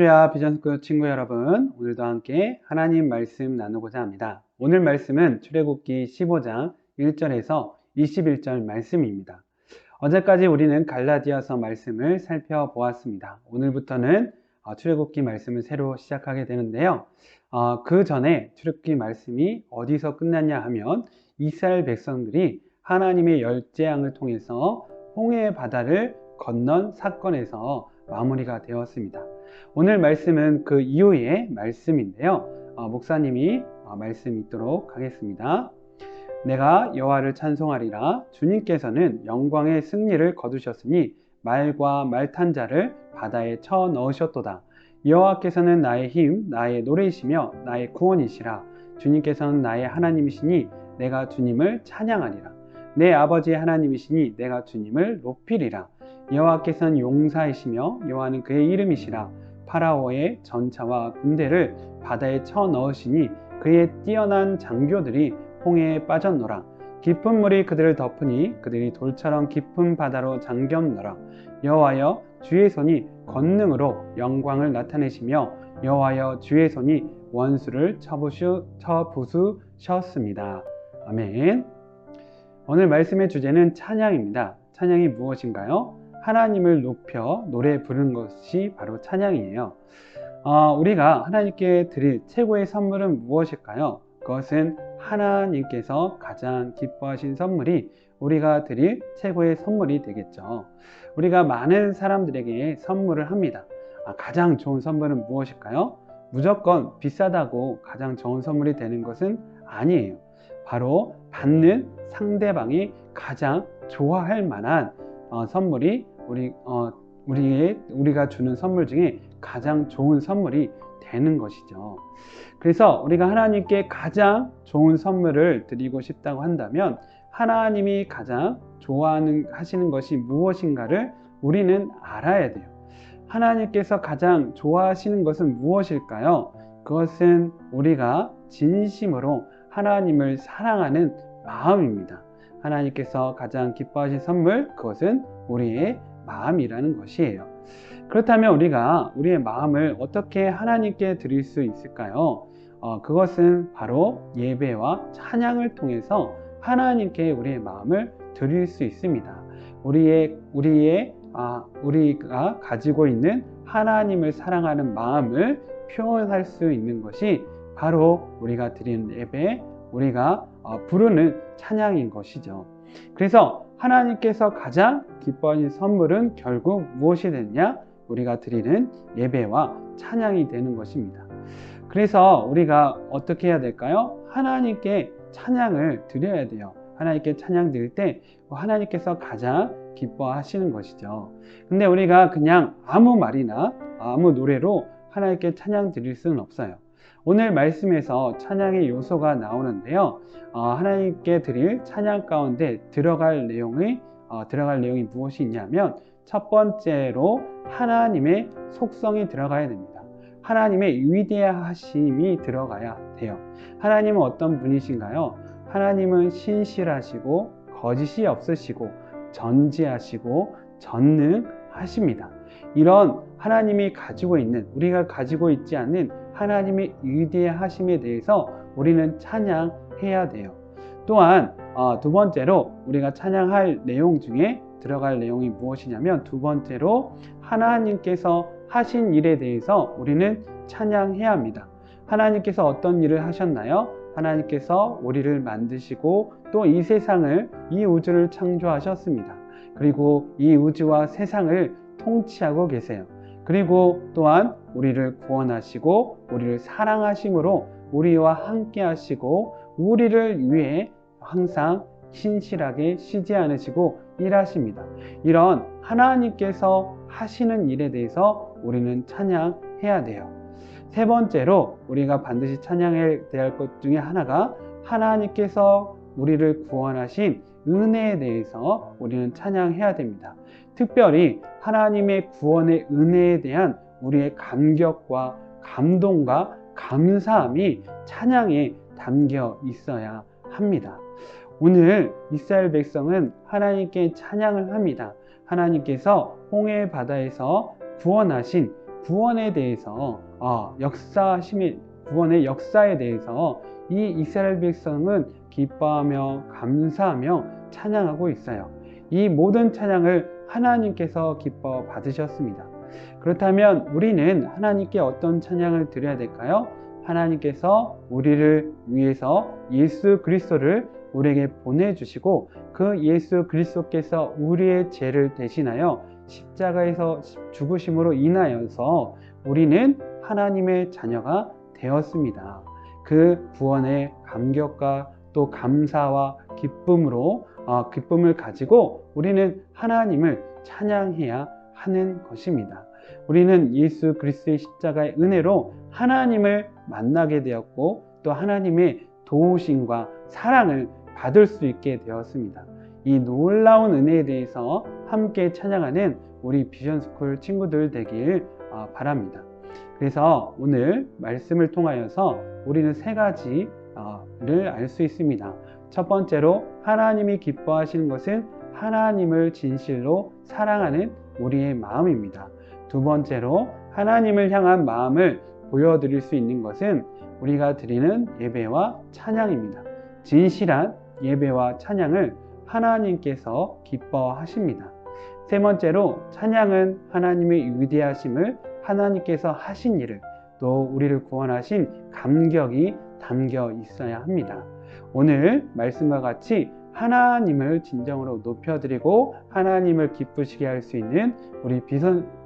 할렐루야, 비전스쿨 친구 여러분, 오늘도 함께 하나님 말씀 나누고자 합니다. 오늘 말씀은 출애굽기 15장 1절에서 21절 말씀입니다. 어제까지 우리는 갈라디아서 말씀을 살펴보았습니다. 오늘부터는 출애굽기 말씀을 새로 시작하게 되는데요. 그 전에 출애굽기 말씀이 어디서 끝났냐 하면 이스라엘 백성들이 하나님의 열 재앙을 통해서 홍해 바다를 건넌 사건에서 마무리가 되었습니다. 오늘 말씀은 그 이후의 말씀인데요. 목사님이 말씀 읽도록 하겠습니다. 내가 여호와를 찬송하리라. 주님께서는 영광의 승리를 거두셨으니 말과 말 탄 자를 바다에 쳐 넣으셨도다. 여호와께서는 나의 힘, 나의 노래이시며 나의 구원이시라. 주님께서는 나의 하나님이시니 내가 주님을 찬양하리라. 내 아버지의 하나님이시니 내가 주님을 높이리라. 여호와께서는 용사이시며 여호와는 그의 이름이시라. 파라오의 전차와 군대를 바다에 쳐 넣으시니 그의 뛰어난 장교들이 홍해에 빠졌노라. 깊은 물이 그들을 덮으니 그들이 돌처럼 깊은 바다로 잠겼노라. 여호와여, 주의 손이 권능으로 영광을 나타내시며 여호와여, 주의 손이 원수를 쳐부수셨습니다. 아멘. 오늘 말씀의 주제는 찬양입니다. 찬양이 무엇인가요? 하나님을 높여 노래 부르는 것이 바로 찬양이에요. 우리가 하나님께 드릴 최고의 선물은 무엇일까요? 그것은 하나님께서 가장 기뻐하신 선물이 우리가 드릴 최고의 선물이 되겠죠. 우리가 많은 사람들에게 선물을 합니다. 가장 좋은 선물은 무엇일까요? 무조건 비싸다고 가장 좋은 선물이 되는 것은 아니에요. 바로 받는 상대방이 가장 좋아할 만한 선물이 우리가 주는 선물 중에 가장 좋은 선물이 되는 것이죠. 그래서 우리가 하나님께 가장 좋은 선물을 드리고 싶다고 한다면 하나님이 가장 하시는 것이 무엇인가를 우리는 알아야 돼요. 하나님께서 가장 좋아하시는 것은 무엇일까요? 그것은 우리가 진심으로 하나님을 사랑하는 마음입니다. 하나님께서 가장 기뻐하신 선물, 그것은 우리의 마음이라는 것이에요. 그렇다면 우리가 우리의 마음을 어떻게 하나님께 드릴 수 있을까요? 그것은 바로 예배와 찬양을 통해서 하나님께 우리의 마음을 드릴 수 있습니다. 우리가 가지고 있는 하나님을 사랑하는 마음을 표현할 수 있는 것이 바로 우리가 드리는 예배, 우리가 부르는 찬양인 것이죠. 그래서 하나님께서 가장 기뻐하는 선물은 결국 무엇이 되느냐? 우리가 드리는 예배와 찬양이 되는 것입니다. 그래서 우리가 어떻게 해야 될까요? 하나님께 찬양을 드려야 돼요. 하나님께 찬양 드릴 때 하나님께서 가장 기뻐하시는 것이죠. 근데 우리가 그냥 아무 말이나 아무 노래로 하나님께 찬양 드릴 수는 없어요. 오늘 말씀에서 찬양의 요소가 나오는데요. 하나님께 드릴 찬양 가운데 들어갈 내용이 무엇이 있냐면 첫 번째로 하나님의 속성이 들어가야 됩니다. 하나님의 위대하심이 들어가야 돼요. 하나님은 어떤 분이신가요? 하나님은 신실하시고 거짓이 없으시고 전지하시고 전능하십니다. 이런 하나님이 가지고 있는, 우리가 가지고 있지 않는 하나님의 위대하심에 대해서 우리는 찬양해야 돼요. 또한 두 번째로 우리가 찬양할 내용 중에 들어갈 내용이 무엇이냐면 두 번째로 하나님께서 하신 일에 대해서 우리는 찬양해야 합니다. 하나님께서 어떤 일을 하셨나요? 하나님께서 우리를 만드시고 또 이 세상을, 이 우주를 창조하셨습니다. 그리고 이 우주와 세상을 통치하고 계세요. 그리고 또한 우리를 구원하시고 우리를 사랑하심으로 우리와 함께 하시고 우리를 위해 항상 신실하게 쉬지 않으시고 일하십니다. 이런 하나님께서 하시는 일에 대해서 우리는 찬양해야 돼요. 세 번째로 우리가 반드시 찬양해야 될 것 중에 하나가 하나님께서 우리를 구원하신 은혜에 대해서 우리는 찬양해야 됩니다. 특별히 하나님의 구원의 은혜에 대한 우리의 감격과 감동과 감사함이 찬양에 담겨 있어야 합니다. 오늘 이스라엘 백성은 하나님께 찬양을 합니다. 하나님께서 홍해 바다에서 구원하신 구원에 대해서 구원의 역사에 대해서 이 이스라엘 백성은 기뻐하며 감사하며 찬양하고 있어요. 이 모든 찬양을 하나님께서 기뻐 받으셨습니다. 그렇다면 우리는 하나님께 어떤 찬양을 드려야 될까요? 하나님께서 우리를 위해서 예수 그리스도를 우리에게 보내주시고 그 예수 그리스도께서 우리의 죄를 대신하여 십자가에서 죽으심으로 인하여서 우리는 하나님의 자녀가 되었습니다. 그 구원의 감격과 또 감사와 기쁨을 가지고 우리는 하나님을 찬양해야 하는 것입니다. 우리는 예수 그리스도의 십자가의 은혜로 하나님을 만나게 되었고 또 하나님의 도우심과 사랑을 받을 수 있게 되었습니다. 이 놀라운 은혜에 대해서 함께 찬양하는 우리 비전스쿨 친구들 되길 바랍니다. 그래서 오늘 말씀을 통하여서 우리는 세 가지를 알 수 있습니다. 첫 번째로 하나님이 기뻐하시는 것은 하나님을 진실로 사랑하는 우리의 마음입니다. 두 번째로 하나님을 향한 마음을 보여드릴 수 있는 것은 우리가 드리는 예배와 찬양입니다. 진실한 예배와 찬양을 하나님께서 기뻐하십니다. 세 번째로 찬양은 하나님의 위대하심을, 하나님께서 하신 일을, 또 우리를 구원하신 감격이 담겨 있어야 합니다. 오늘 말씀과 같이 하나님을 진정으로 높여드리고 하나님을 기쁘시게 할 수 있는 우리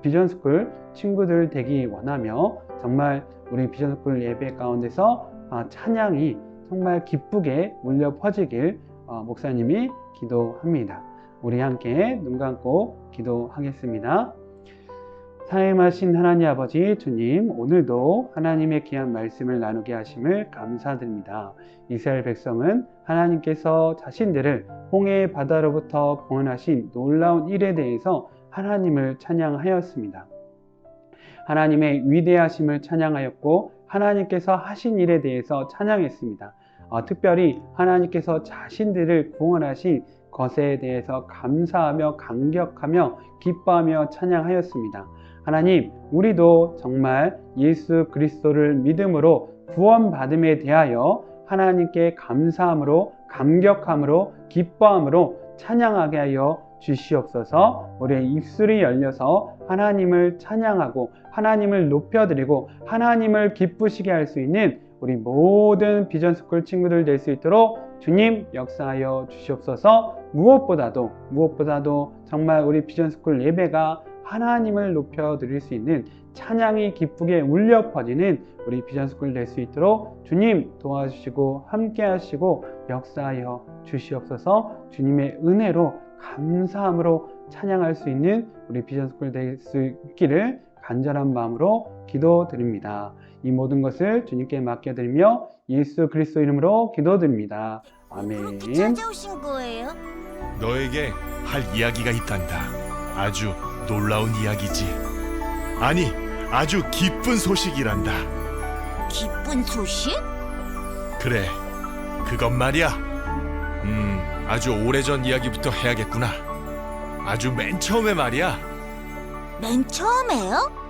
비전스쿨 친구들 되기 원하며 정말 우리 비전스쿨 예배 가운데서 찬양이 정말 기쁘게 울려 퍼지길 목사님이 기도합니다. 우리 함께 눈 감고 기도하겠습니다. 사랑하신 하나님 아버지 주님, 오늘도 하나님의 귀한 말씀을 나누게 하심을 감사드립니다. 이스라엘 백성은 하나님께서 자신들을 홍해 바다로부터 구원하신 놀라운 일에 대해서 하나님을 찬양하였습니다. 하나님의 위대하심을 찬양하였고 하나님께서 하신 일에 대해서 찬양했습니다. 특별히 하나님께서 자신들을 구원하신 것에 대해서 감사하며 감격하며 기뻐하며 찬양하였습니다. 하나님, 우리도 정말 예수 그리스도를 믿음으로 구원받음에 대하여 하나님께 감사함으로 감격함으로 기뻐함으로 찬양하게 하여 주시옵소서. 우리의 입술이 열려서 하나님을 찬양하고 하나님을 높여드리고 하나님을 기쁘시게 할 수 있는 우리 모든 비전스쿨 친구들 될 수 있도록 주님 역사하여 주시옵소서. 무엇보다도 정말 우리 비전스쿨 예배가 하나님을 높여드릴 수 있는 찬양이 기쁘게 울려 퍼지는 우리 비전스쿨 될 수 있도록 주님 도와주시고 함께 하시고 역사하여 주시옵소서. 주님의 은혜로 감사함으로 찬양할 수 있는 우리 비전스쿨 될 수 있기를 간절한 마음으로 기도드립니다. 이 모든 것을 주님께 맡겨드리며 예수 그리스도 이름으로 기도드립니다. 아멘. 그렇게 찾아오신 거예요? 너에게 할 이야기가 있단다. 아주 놀라운 이야기지. 아니, 아주 기쁜 소식이란다. 기쁜 소식? 그래, 그것 말이야. 아주 오래전 이야기부터 해야겠구나. 아주 맨 처음에 말이야. 맨 처음에요?